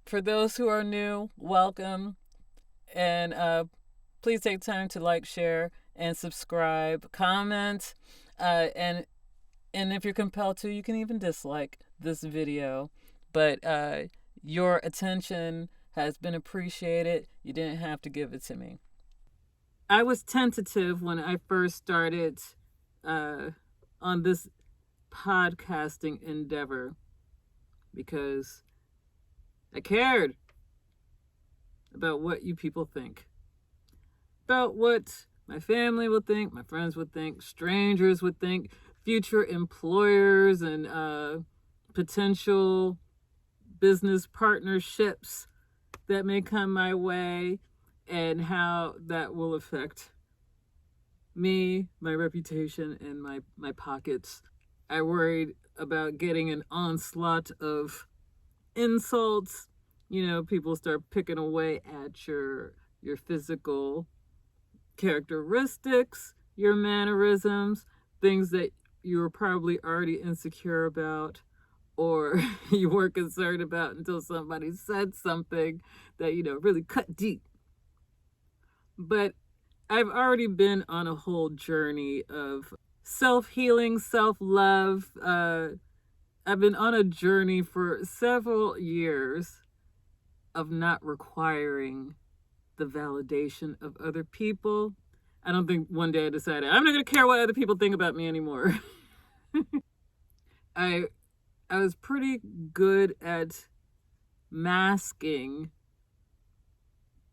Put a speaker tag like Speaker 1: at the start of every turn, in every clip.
Speaker 1: For those who are new, welcome. And please take time to like, share, and subscribe, comment, and if you're compelled to, you can even dislike this video. But your attention has been appreciated. You didn't have to give it to me. I was tentative when I first started on this podcasting endeavor because I cared about what you people think, about what my family would think, my friends would think, strangers would think, future employers and potential business partnerships that may come my way, and how that will affect me, my reputation, and my pockets. I worried about getting an onslaught of insults. People start picking away at your physical characteristics, your mannerisms, things that you were probably already insecure about or you weren't concerned about until somebody said something that, really cut deep. But I've already been on a whole journey of self-healing, self-love. I've been on a journey for several years of not requiring the validation of other people. I don't think one day I decided I'm not going to care what other people think about me anymore. I was pretty good at masking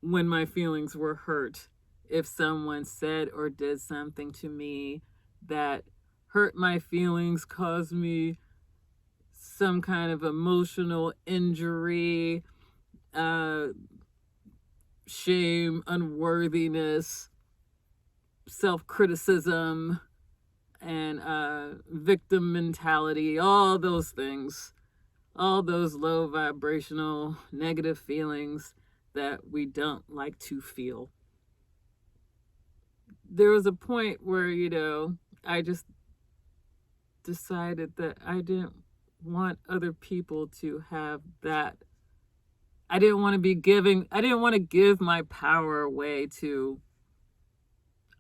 Speaker 1: when my feelings were hurt. If someone said or did something to me that hurt my feelings, caused me some kind of emotional injury, shame, unworthiness, self-criticism, and victim mentality, all those things, all those low vibrational negative feelings that we don't like to feel. There was a point where, I just decided that I didn't want other people to have that. I didn't want to give my power away to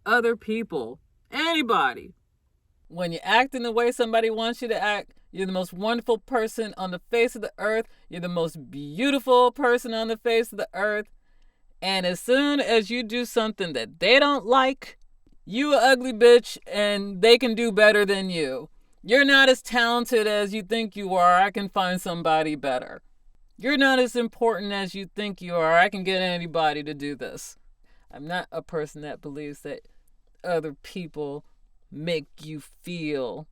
Speaker 1: other people, anybody. When you act in the way somebody wants you to act, you're the most wonderful person on the face of the earth. You're the most beautiful person on the face of the earth. And as soon as you do something that they don't like, you an ugly bitch and they can do better than you. You're not as talented as you think you are. I can find somebody better. You're not as important as you think you are. I can get anybody to do this. I'm not a person that believes that other people make you feel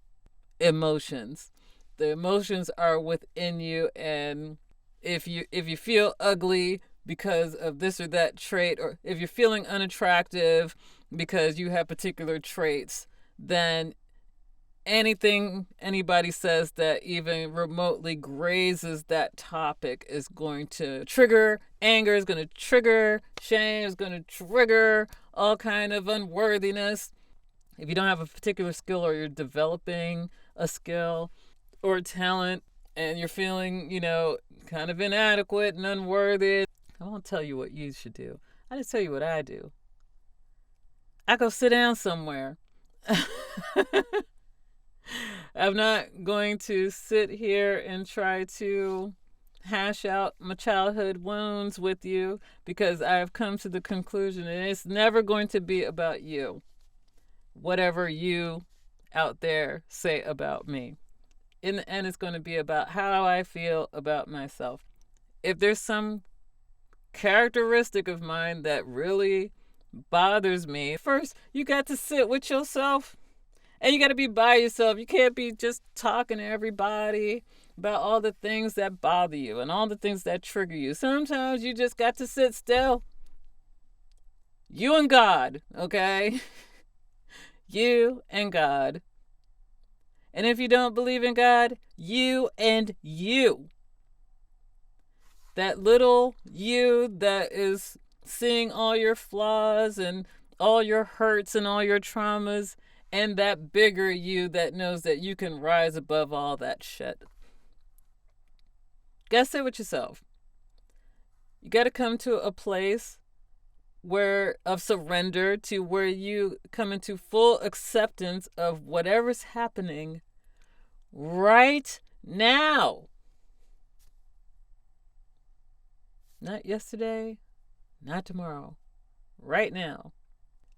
Speaker 1: emotions. The emotions are within you, and if you feel ugly because of this or that trait, or if you're feeling unattractive because you have particular traits, then anything anybody says that even remotely grazes that topic is going to trigger anger, is going to trigger shame, is going to trigger all kind of unworthiness. If you don't have a particular skill, or you're developing a skill or talent and you're feeling, kind of inadequate and unworthy, I won't tell you what you should do. I just tell you what I do. I go sit down somewhere. I'm not going to sit here and try to hash out my childhood wounds with you, because I've come to the conclusion that it's never going to be about you. Whatever you out there say about me, in the end, it's going to be about how I feel about myself. If there's some characteristic of mine that really bothers me, first you got to sit with yourself. And you got to be by yourself. You can't be just talking to everybody about all the things that bother you and all the things that trigger you. Sometimes you just got to sit still. You and God, okay? You and God. And if you don't believe in God, you and you. That little you that is seeing all your flaws and all your hurts and all your traumas, and that bigger you that knows that you can rise above all that shit. Gotta sit with yourself. You got to come to a place where of surrender, to where you come into full acceptance of whatever's happening right now. Not yesterday, not tomorrow, right now.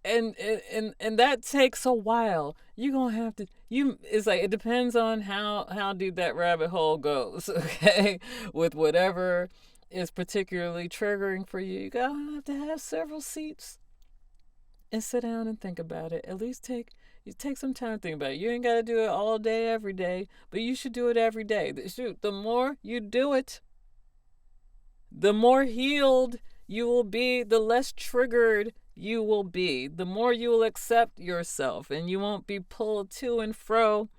Speaker 1: And that takes a while. You're gonna have to, it's like, it depends on how deep that rabbit hole goes, okay? With whatever is particularly triggering for you. You gotta have to have several seats and sit down and think about it. At least take some time to think about it. You ain't gotta do it all day, every day, but you should do it every day. Shoot, the more you do it, the more healed you will be, the less triggered you will be, the more you will accept yourself, and you won't be pulled to and fro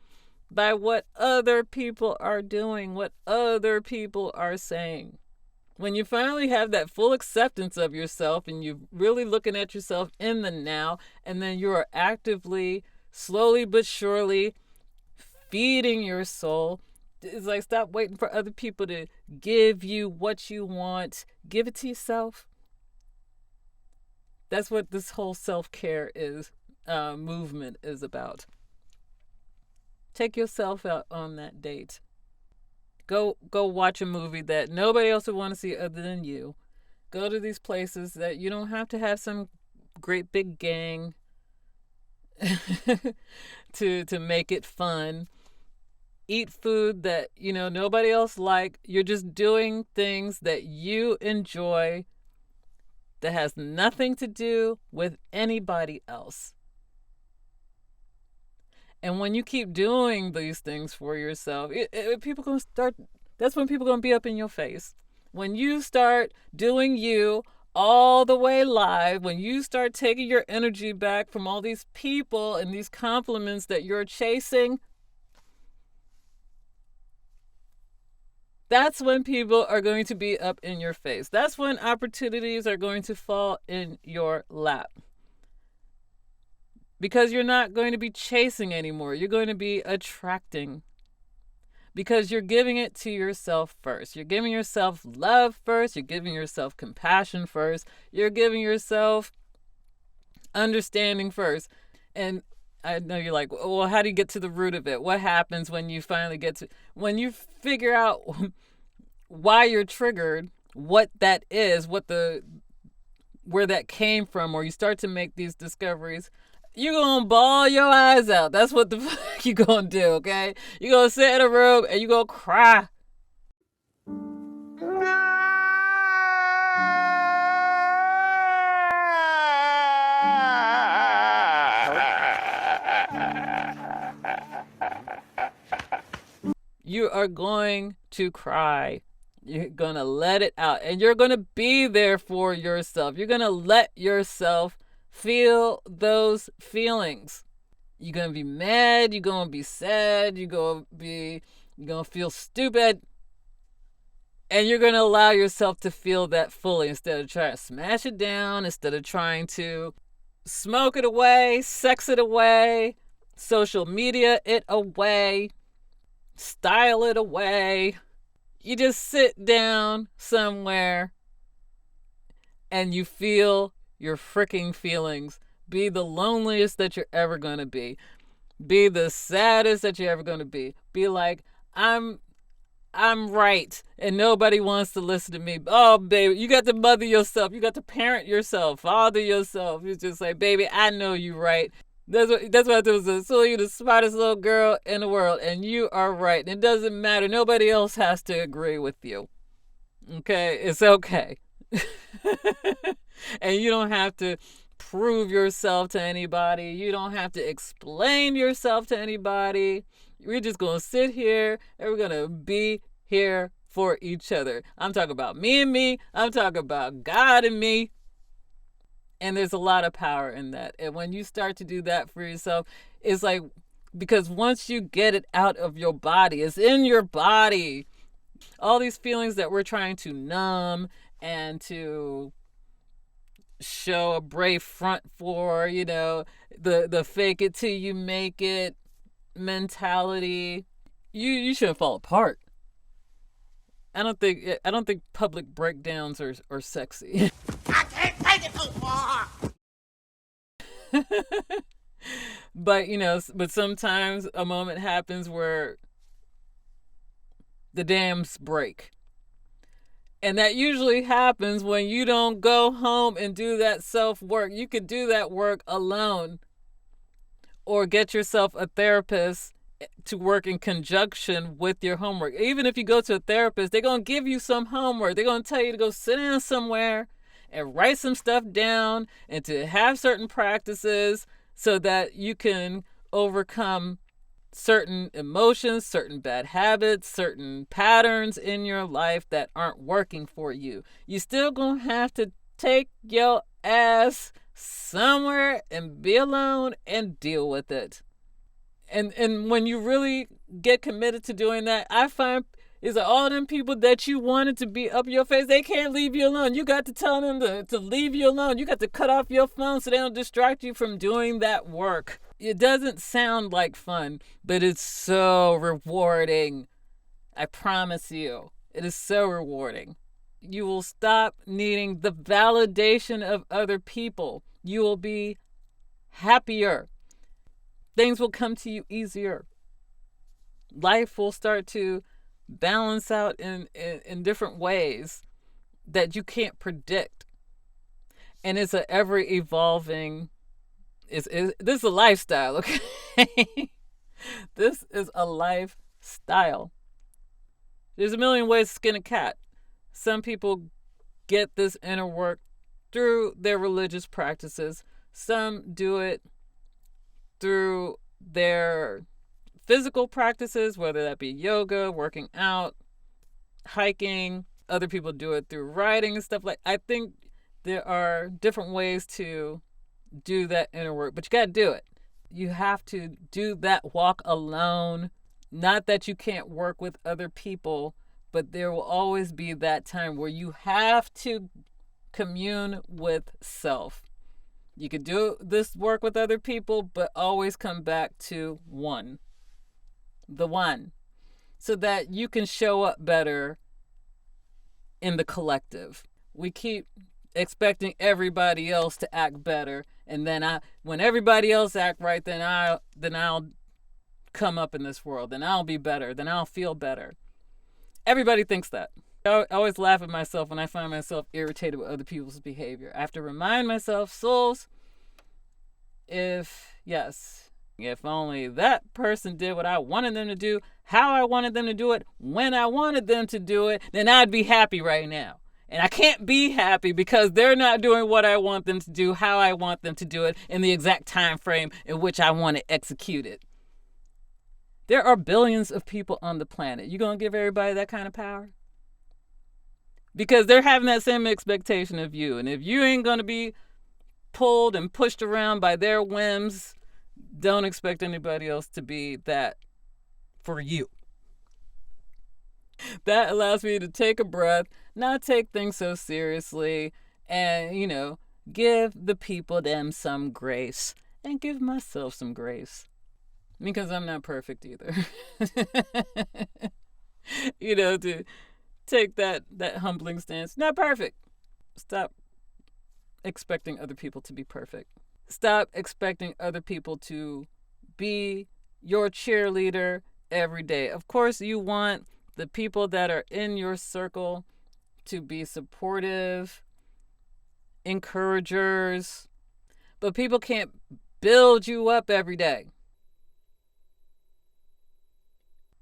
Speaker 1: by what other people are doing, what other people are saying. When you finally have that full acceptance of yourself and you're really looking at yourself in the now, and then you are actively, slowly but surely feeding your soul. It's like, stop waiting for other people to give you what you want. Give it to yourself. That's what this whole self-care movement is about. Take yourself out on that date. Go watch a movie that nobody else would want to see other than you. Go to these places that you don't have to have some great big gang to make it fun. Eat food that nobody else like. You're just doing things that you enjoy, that has nothing to do with anybody else. And when you keep doing these things for yourself, people gonna start. That's when people gonna be up in your face. When you start doing you all the way live, when you start taking your energy back from all these people and these compliments that you're chasing, that's when people are going to be up in your face. That's when opportunities are going to fall in your lap. Because you're not going to be chasing anymore. You're going to be attracting. Because you're giving it to yourself first. You're giving yourself love first. You're giving yourself compassion first. You're giving yourself understanding first. And I know you're like, well, how do you get to the root of it? What happens when you finally when you figure out why you're triggered, what that is, where that came from, or you start to make these discoveries, you're going to bawl your eyes out. That's what the fuck you're going to do, okay? You're going to sit in a room and you're going to cry. You are going to cry. You're going to let it out. And you're going to be there for yourself. You're going to let yourself feel those feelings. You're going to be mad. You're going to be sad. You're going to feel stupid. And you're going to allow yourself to feel that fully instead of trying to smash it down, instead of trying to smoke it away, sex it away, social media it away, style it away. You just sit down somewhere and you feel your freaking feelings. Be the loneliest that you're ever going to be. Be the saddest that you're ever going to be. Be like, I'm right and nobody wants to listen to me. Oh, baby, you got to mother yourself. You got to parent yourself, father yourself. You just say, baby, I know you right. That's what I do. So you're the smartest little girl in the world, and you are right. And it doesn't matter. Nobody else has to agree with you. Okay? It's okay. And you don't have to prove yourself to anybody. You don't have to explain yourself to anybody. We're just going to sit here, and we're going to be here for each other. I'm talking about me and me. I'm talking about God and me. And there's a lot of power in that. And when you start to do that for yourself, it's like, because once you get it out of your body, it's in your body. All these feelings that we're trying to numb and to show a brave front for, the fake it till you make it mentality. You shouldn't fall apart. I don't think public breakdowns are sexy.
Speaker 2: I can't take it no more.
Speaker 1: But but sometimes a moment happens where the dams break. And that usually happens when you don't go home and do that self work. You could do that work alone or get yourself a therapist to work in conjunction with your homework. Even if you go to a therapist, they're going to give you some homework. They're going to tell you to go sit down somewhere and write some stuff down and to have certain practices so that you can overcome certain emotions, certain bad habits, certain patterns in your life that aren't working for you. You still gonna have to take your ass somewhere and be alone and deal with it. And when you really get committed to doing that, I find is that all them people that you wanted to be up your face, they can't leave you alone. You got to tell them to leave you alone. You got to cut off your phone so they don't distract you from doing that work. It doesn't sound like fun, but it's so rewarding. I promise you, it is so rewarding. You will stop needing the validation of other people. You will be happier. Things will come to you easier. Life will start to balance out in different ways that you can't predict. And it's an ever evolving, this is a lifestyle, okay? This is a lifestyle. There's a million ways to skin a cat. Some people get this inner work through their religious practices. Some do it through their physical practices, whether that be yoga, working out, hiking. Other people do it through writing and stuff like. I think there are different ways to do that inner work, but you got to do it. You have to do that walk alone. Not that you can't work with other people, but there will always be that time where you have to commune with self. You could do this work with other people, but always come back to one. The one. So that you can show up better in the collective. We keep expecting everybody else to act better, and then when everybody else act right, then I'll come up in this world, then I'll be better, then I'll feel better. Everybody thinks that. I always laugh at myself when I find myself irritated with other people's behavior. I have to remind myself, souls, if only that person did what I wanted them to do, how I wanted them to do it, when I wanted them to do it, then I'd be happy right now. And I can't be happy because they're not doing what I want them to do, how I want them to do it, in the exact time frame in which I want to execute it. There are billions of people on the planet. You gonna give everybody that kind of power? Because they're having that same expectation of you. And if you ain't gonna be pulled and pushed around by their whims, don't expect anybody else to be that for you. That allows me to take a breath, not take things so seriously, and, give the people them some grace and give myself some grace. Because I'm not perfect either. To take that humbling stance. Not perfect. Stop expecting other people to be perfect. Stop expecting other people to be your cheerleader every day. Of course, you want the people that are in your circle to be supportive, encouragers, but people can't build you up every day.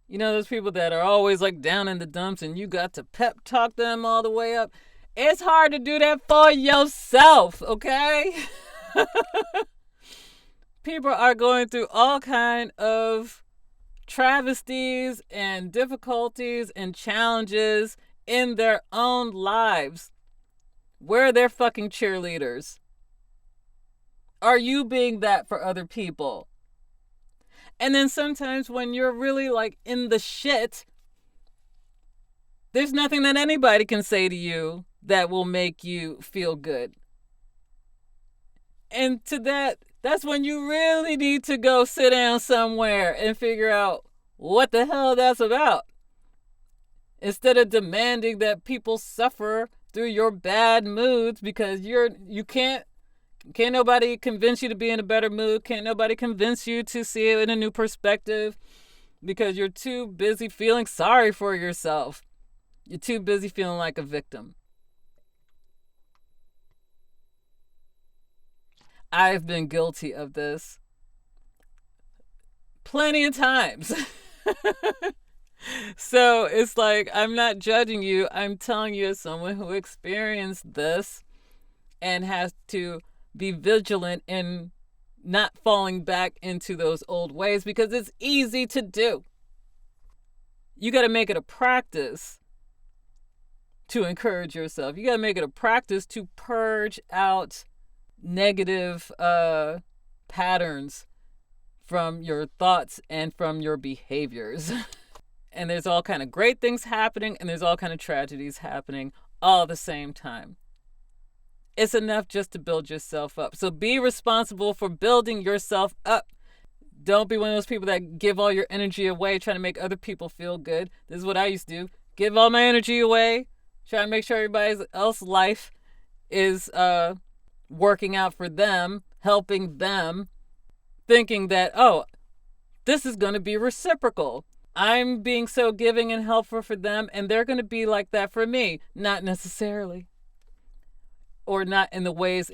Speaker 1: Those people that are always like down in the dumps and you got to pep talk them all the way up. It's hard to do that for yourself, okay? People are going through all kind of travesties and difficulties and challenges in their own lives. Where are their fucking cheerleaders? Are you being that for other people? And then sometimes when you're really like in the shit, there's nothing that anybody can say to you that will make you feel good. And that's when you really need to go sit down somewhere and figure out what the hell that's about. Instead of demanding that people suffer through your bad moods, because you can't nobody convince you to be in a better mood. Can't nobody convince you to see it in a new perspective, because you're too busy feeling sorry for yourself. You're too busy feeling like a victim. I've been guilty of this plenty of times. So it's like, I'm not judging you. I'm telling you, as someone who experienced this and has to be vigilant in not falling back into those old ways, because it's easy to do. You got to make it a practice to encourage yourself. You got to make it a practice to purge out negative patterns from your thoughts and from your behaviors. And there's all kind of great things happening, and there's all kind of tragedies happening all at the same time. It's enough just to build yourself up. So be responsible for building yourself up. Don't be one of those people that give all your energy away trying to make other people feel good. This is what I used to do. Give all my energy away, try to make sure everybody else's life is working out for them, helping them, thinking that, oh, this is going to be reciprocal. I'm being so giving and helpful for them, and they're going to be like that for me. Not necessarily. Or not in the ways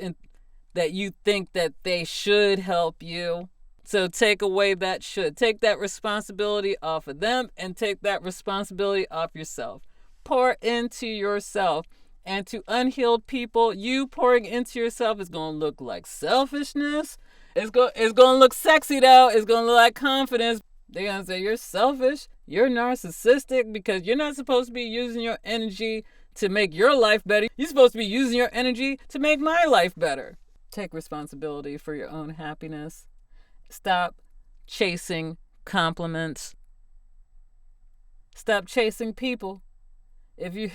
Speaker 1: that you think that they should help you. So take away that should. Take that responsibility off of them and take that responsibility off yourself. Pour into yourself. And to unhealed people, you pouring into yourself is going to look like selfishness. It's going to look sexy, though. It's going to look like confidence. They're going to say, you're selfish, you're narcissistic, because you're not supposed to be using your energy to make your life better. You're supposed to be using your energy to make my life better. Take responsibility for your own happiness. Stop chasing compliments. Stop chasing people. If you,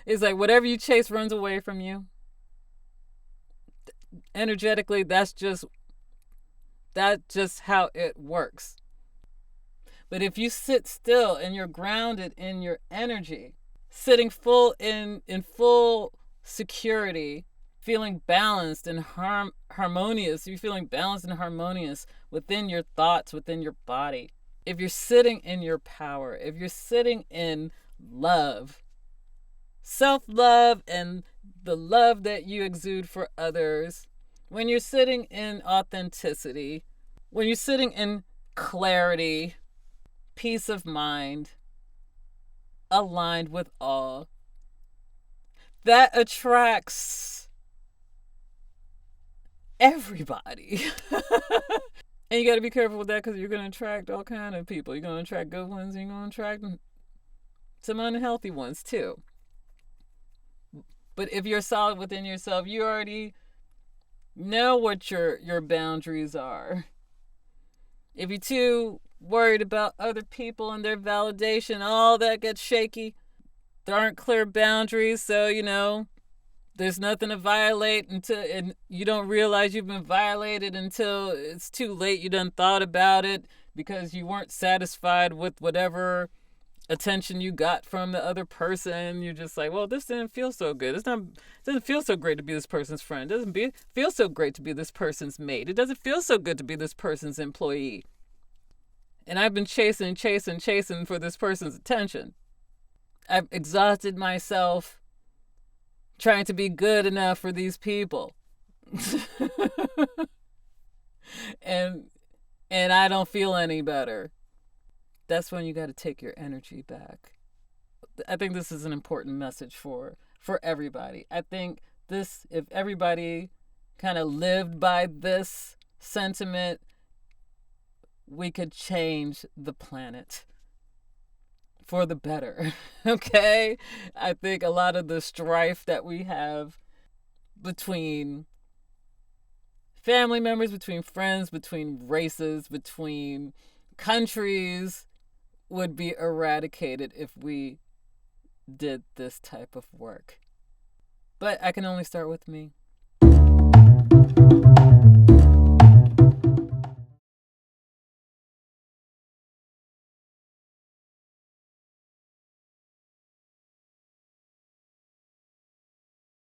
Speaker 1: it's like whatever you chase runs away from you. Energetically, that's just how it works. But if you sit still and you're grounded in your energy, sitting in full security, feeling balanced and harmonious, you're feeling balanced and harmonious within your thoughts, within your body. If you're sitting in your power, if you're sitting in love, self-love, and the love that you exude for others, when you're sitting in authenticity, when you're sitting in clarity, peace of mind, aligned with all, that attracts everybody. And you got to be careful with that, because you're going to attract all kind of people. You're going to attract good ones, and you're going to attract some unhealthy ones too. But if you're solid within yourself, you already know what your boundaries are. If you're too worried about other people and their validation, all that gets shaky. There aren't clear boundaries, so there's nothing to violate and you don't realize you've been violated until it's too late. You done thought about it because you weren't satisfied with whatever attention you got from the other person. You're just like, well, this didn't feel so good. It doesn't feel so great to be this person's friend. It doesn't feel so great to be this person's mate. It doesn't feel so good to be this person's employee. And I've been chasing for this person's attention. I've exhausted myself trying to be good enough for these people. and I don't feel any better. That's when you got to take your energy back. I think this is an important message for everybody. I think if everybody kind of lived by this sentiment, we could change the planet for the better. Okay? I think a lot of the strife that we have between family members, between friends, between races, between countries would be eradicated if we did this type of work. But I can only start with me.